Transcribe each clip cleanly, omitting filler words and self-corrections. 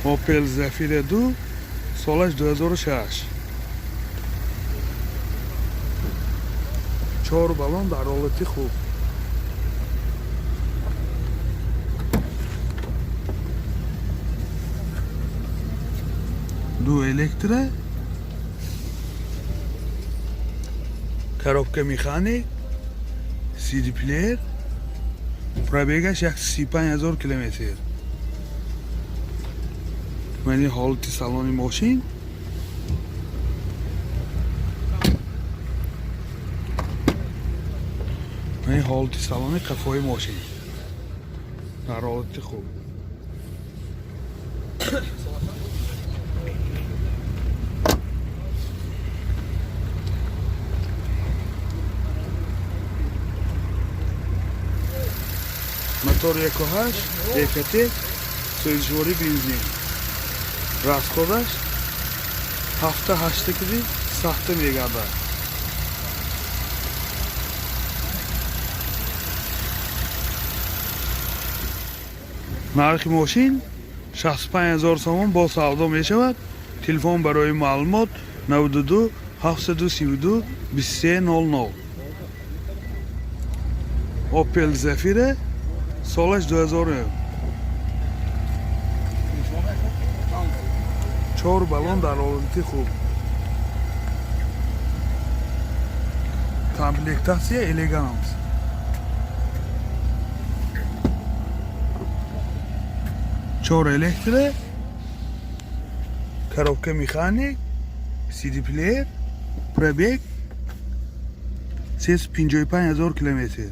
Opel Zafira 2 سالش 2006. 4 بالون در حالت خوب. دو الکتره، коробка механик, CD плеер, пробегаш 135,000 километр. من این حالت سالن ماشین من این حالت سالن قفای ماشین در حالت خوب. мотор 1.8 екатек сӯзишвори бензин. расходаш 7-8 кили сахта мегардад. нархи мошин 65000 сомон бо савдо мешавад. телефон барои маълумот 92 732 2300. Opel Zafira سالش 2000. 4 بالون در حالت خوب. комплектация элегант. چهار الکتره، коробка механик, CD плеер, пробег 355,000 километр.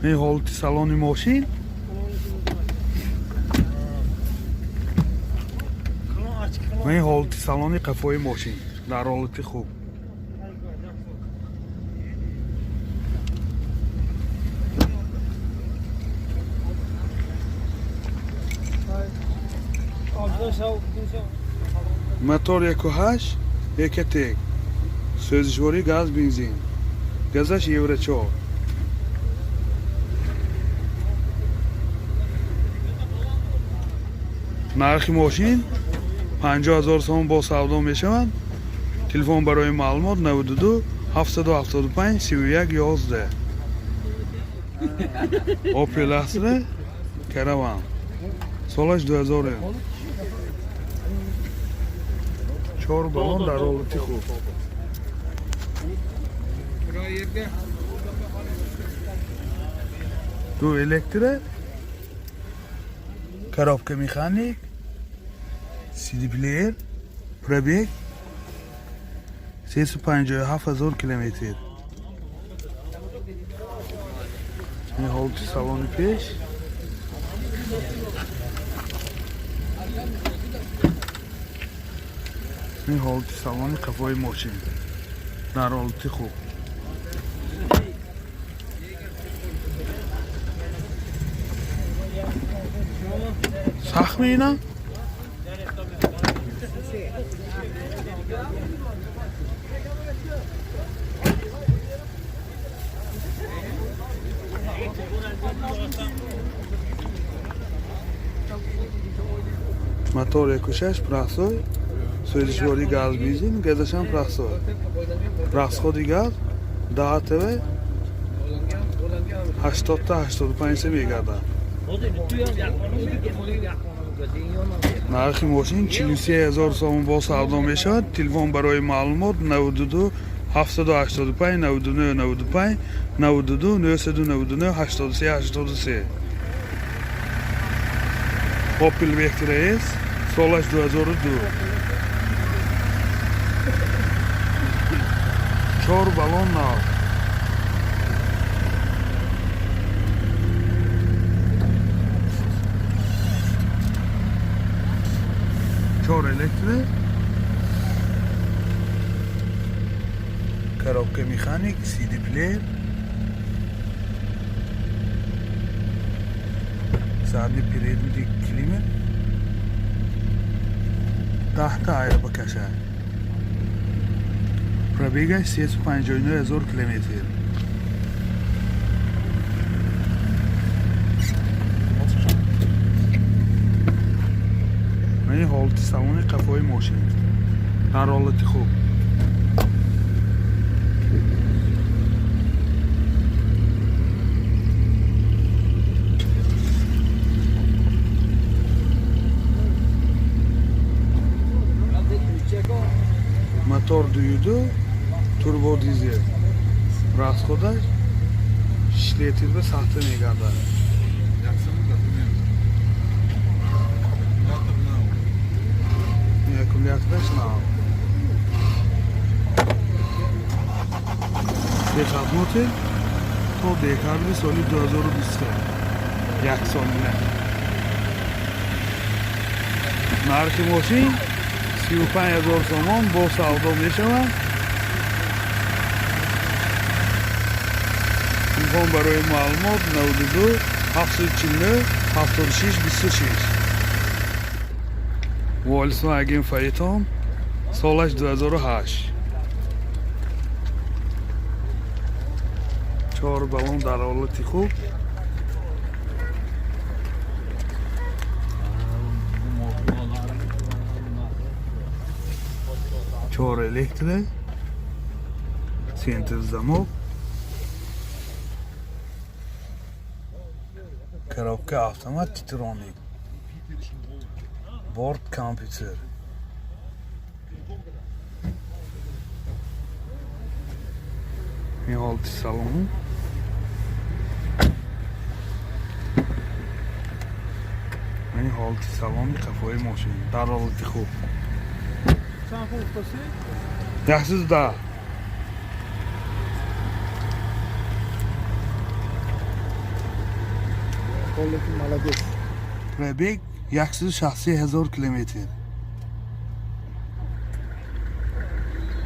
این حالت سالن ماشین و این حالت سالن قفای ماشین در حالت خوب. мотор 1.8 екатек сӯзишвори газ бензин. газаш евро 4. нархи мошин 50000 сомон бо савдо мешавад. телефон барои маълумот 92 775 31 11. Opel Astra Caravan سالش 2000. 4 بالون در حالت خوب. دو الکتره، коробка механик, CD плеер, пробег 357,000 километр. این حالت سالن پیش این حالت سالن قفای ماشین در حالت خوب. سخت می‌بینم мотор 1.6 прахсой сӯзишвори газ бензин. газашам прахсой. расходи газ 10 тв 80 та 85 мегардад. нархи мошин 43000 сомон бо савдо мешавад. телефон барои маълумот 92 785 99 95 92 999 83 83. Opel Vectra S سالش 2002. 4 بالون نو. چهار الکتره، коробка механик, CD плеер, задний передний климат, тахта аэробакаша. пробегаш 359,000 километр. ҳолати салони қафои мошин дар ҳолати хуб. мотор дуюду, турбо дизел. расходаш 6 литр ба сахта мегардад. аккумулятораш нав. бехатмоти то декабри соли 2020. як солина. нархи мошин 35,000 сомон бо савдо мешавад. телефон барои маълумот 92 749 76 26. Volkswagen Phaeton солаш 2008. 4 балон дар ҳолати хуб. чор электро, центр замок, коробка автомат титроник, борт компьютер. این حالت سالن این حالت سالن قفای ماشین در حالت خوب. چند خوب پسی؟ یخسیز ده Kolleki malades. ربیگ 160,000 کیلومتر.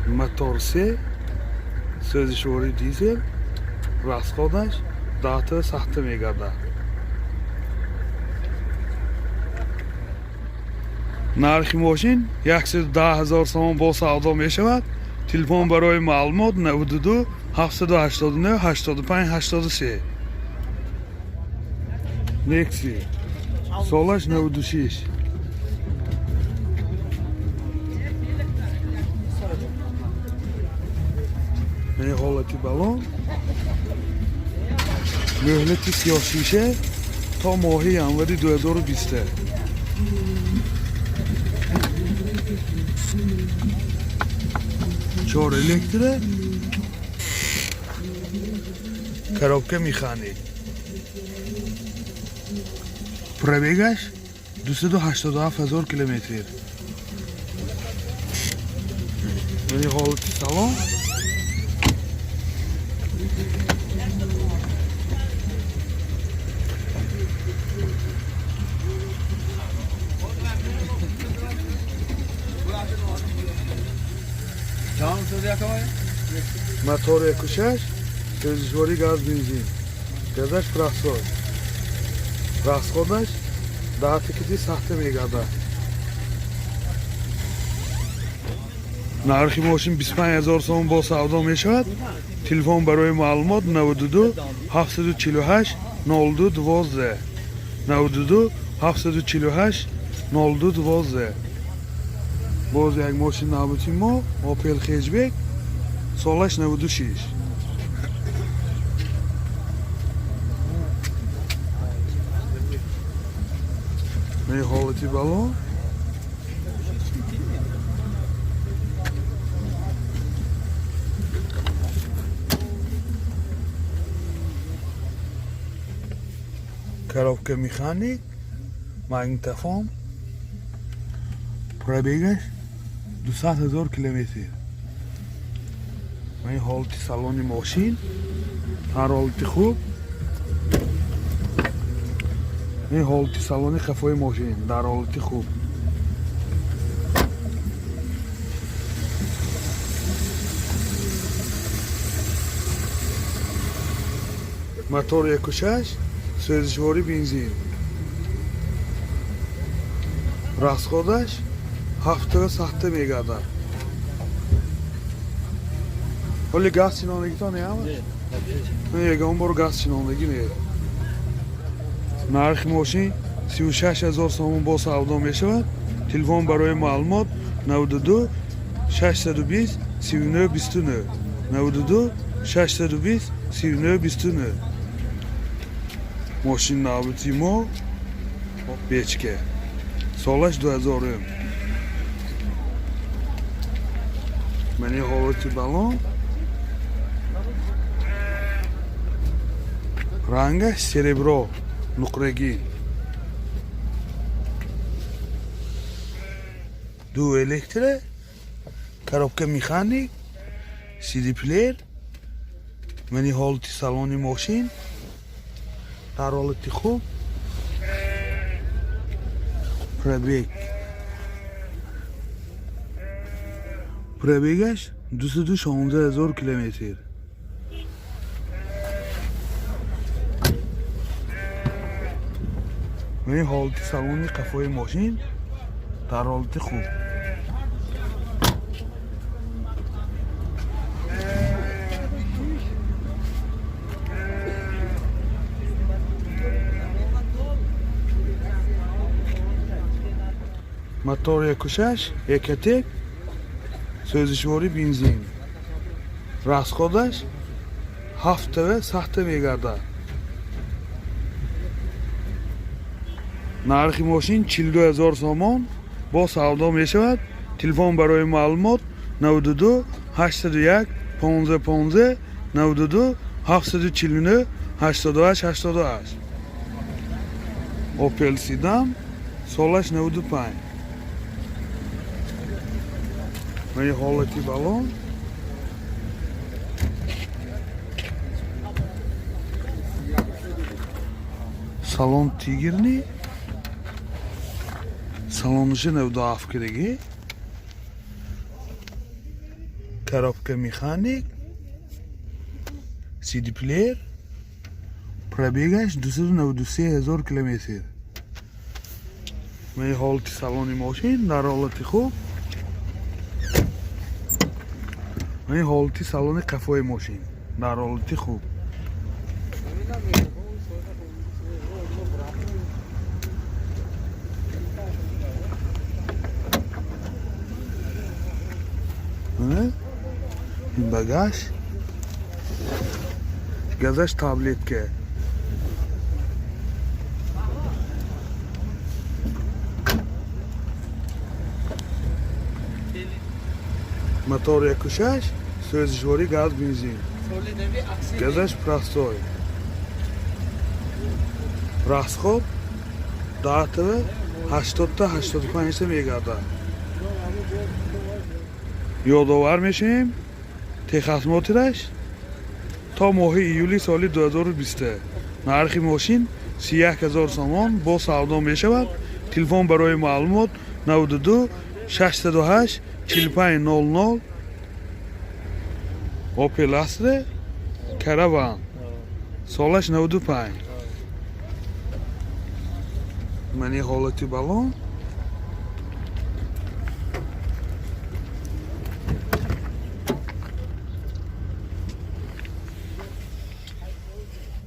мотор 3 سوزشوری دیزل расходаш 10 تا сахта мегардад. нархи мошин 110,000 сомон бо савдо мешавад. телефон барои маълумот 92 789 85 83. Nexi солаш 96. این حالتی بالون مهلتی سیاسیشه تا ماه январи 2020. چهار الکتره коробка механик. пробегаш 287,000 километр. این حالتی салон мотор 1.6 сӯзишворӣ газ бензин газаш прасой расходаш 10 кити сахта мегардад. нархи мошин 25,000 сомон бо савдо мешавад. телефон барои маълумот 92 748 02 12 92 748 02 12. боз як мошин навбути мо Opel Hatchback солаш 96. این حالتی بالون коробка механик, магнитофон, пробегаш 200,000 километр. این حالتی салони мошин ҳар ҳолати хуб. این حالتی салони қафои мошин дар ҳолати хуб. мотор 1.6 сӯзишворӣ бензин расходаш 7 сахта мегардад. ҳоли газ чинонагитон неамад? ягон бор газ чинонагӣ не. нархи мошин 36,000 сомон бо савдо мешавад. телефон барои маълумот 92 620 39 29 92 620 39 29. Мошин навбати мо бечка. Солаш 2000. Мани ҳолати балон. Рангаш серебро, нуқрагӣ. Ду электро, коробка механик, CD плеер. Мани ҳолати салони мошин дар ҳолати хуб. Пробег. Пробегаш 216,000 километр. Мани ҳолати салони қафои мошин дар ҳолати хуб. Мотор якушаш, якатек, сӯзишвори бензин. Расходаш 7 сахта мегардад. Нархи мошин 42000 сомон бо савдо мешавад. Телефон барои маълумот 92 801 15 92 749 88 88. Opel Sedan солаш 95. Мани ҳолати балон. Салон тигрни. Салониши 97 килоги. Коробка механик. CD плеер. Пробегаш 293,000 километр. Мани ҳолати салони мошин дар ҳолати хуб. Мани ҳолати салони қафои мошин дар ҳолати хуб. ин багаж. газаш таблетка. Мотор якушаш, сӯзишвори газ бензин. Газаш простой. Расход 10 80 та 85 мегардад. ёдовар мешавем техасмотираш то моҳи июли соли 2020. нархи мошин 31000 сомон бо савдо мешавад. телефон барои маълумот 92 608 4500. Opel Astra Caravan солаш 95. Мани ҳолати балон.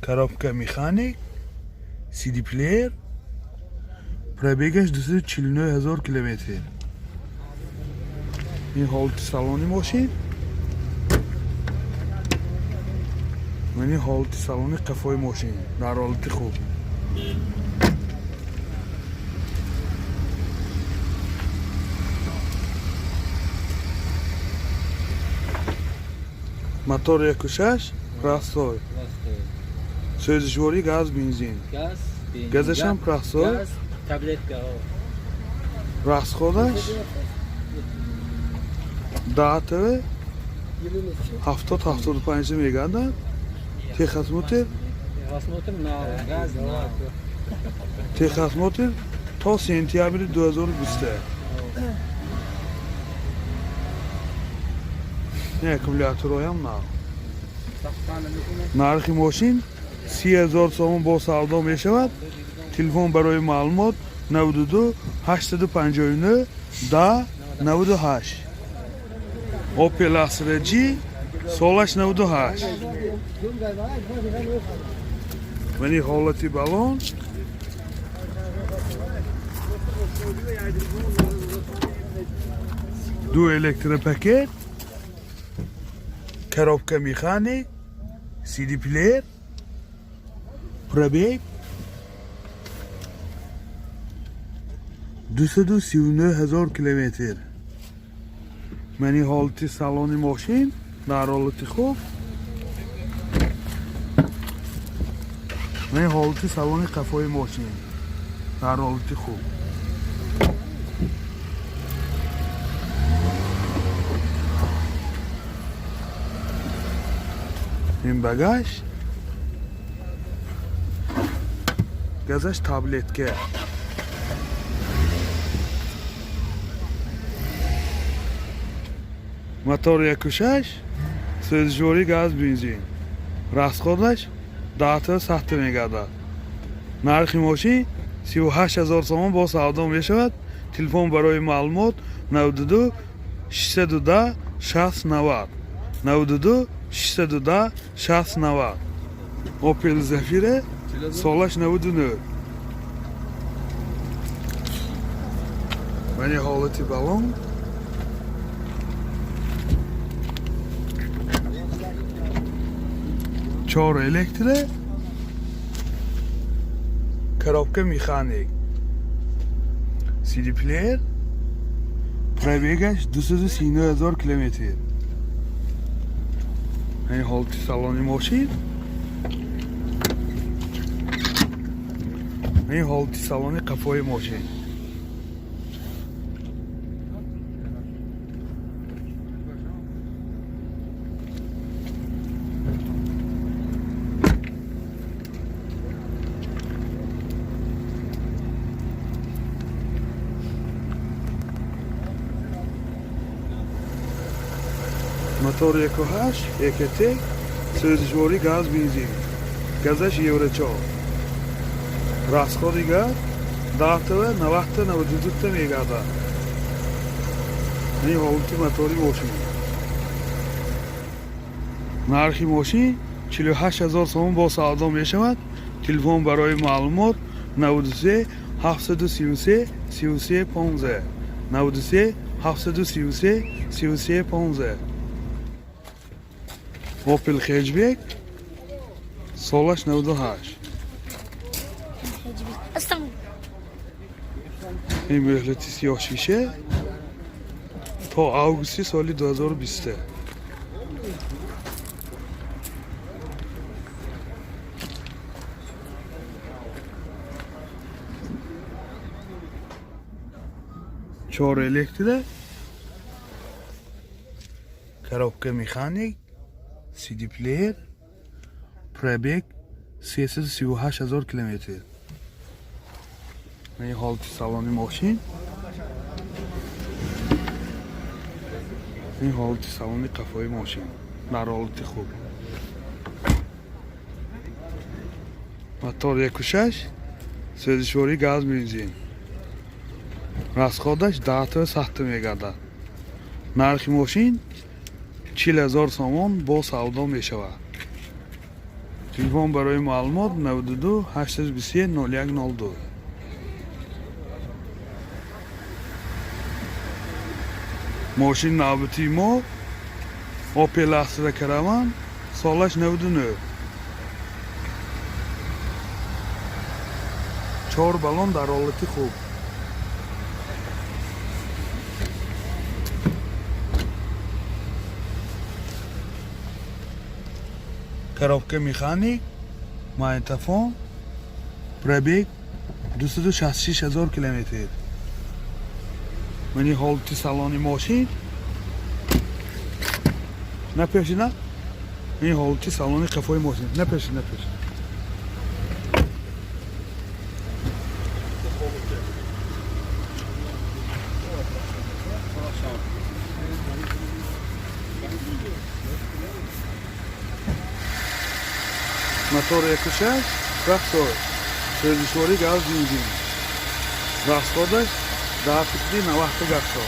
Коробка механик, CD плеер, пробегаш 249,000 километр. Ин ҳолати салони мошин. Мани ҳолати салони қафои мошин дар ҳолати хуб. Мотор якушаш, простой. Сӯзишвори газ бензин. Газашам простой. Таблетка. Расходаш 10 70-75 мегардад. Техосмотр. Техосмотр то сентябри 2020. Не аккумулятороям на. нархи мошин 30,000 сомон бо савдо мешавад. телефон барои маълумот 92 859 10 98. Opel Astra G солаш 98. Мани ҳолати балон. دو الکتروپاکت، коробка механик، CD плеер، пробег 239,000 километр. Мани ҳолати салони мошин дар ҳолати хуб. Мани ҳолати салони қафои мошин дар ҳолати хуб. ин багаж газаш таблетка. мотор 1.6 сӯзишворӣ газ бензин. расходаш 10 сахта мегардад. нархи мошин 38,000 сомон бо савдо мешавад. телефон барои маълумот 92 610 6090 92 610 6090. Opel Zafira солаш 99. Мани ҳолати балон чор электро, коробка механик, CD плеер, пробегаш 239,000 километр. Мани ҳолати салони мошин, мани ҳолати салони қафои мошин. мотор 1.8 EKT сӯзишворӣ газ бензин. газаш евро 4. расходи газ 10 90 мегардад. ин ҳолати мотори мошин. нархи мошин 48,000 сомон бо савдо мешавад. телефон барои маълумот 93 733 33 15 93 733 33 15. Opel Hatchback солаш 98. ин мӯҳлати сиёҳшиша то августи соли 2020. чор электро, коробка механик, CD плеер, пробег 338,000 километр. ин ҳолати салони мошин, ин ҳолати салони қафои мошин дар ҳолати хуб. мотор 1.6 сӯзишворӣ газ бензин. расходаш 10 сахта мегардад. нархи мошин 40,000 сомон бо савдо мешавад. телефон барои маълумот 92 821 0102. мошин навбати мо Opel Astra Caravan солаш 99. чор балон дар ҳолати хуб. коробка механик, магнитофон, пробег 266,000 километр. мани ҳолати салони мошин напешина. ин ҳолати салони қафои мошин напешина. мотор 1.6 трактор сӯзишворӣ газ бензин. расходаш 10 гасо.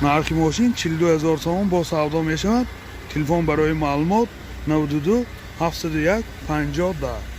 нархи мошин 42,000 сомон бо савдо мешавад. телефон барои маълумот 92 701 50 10.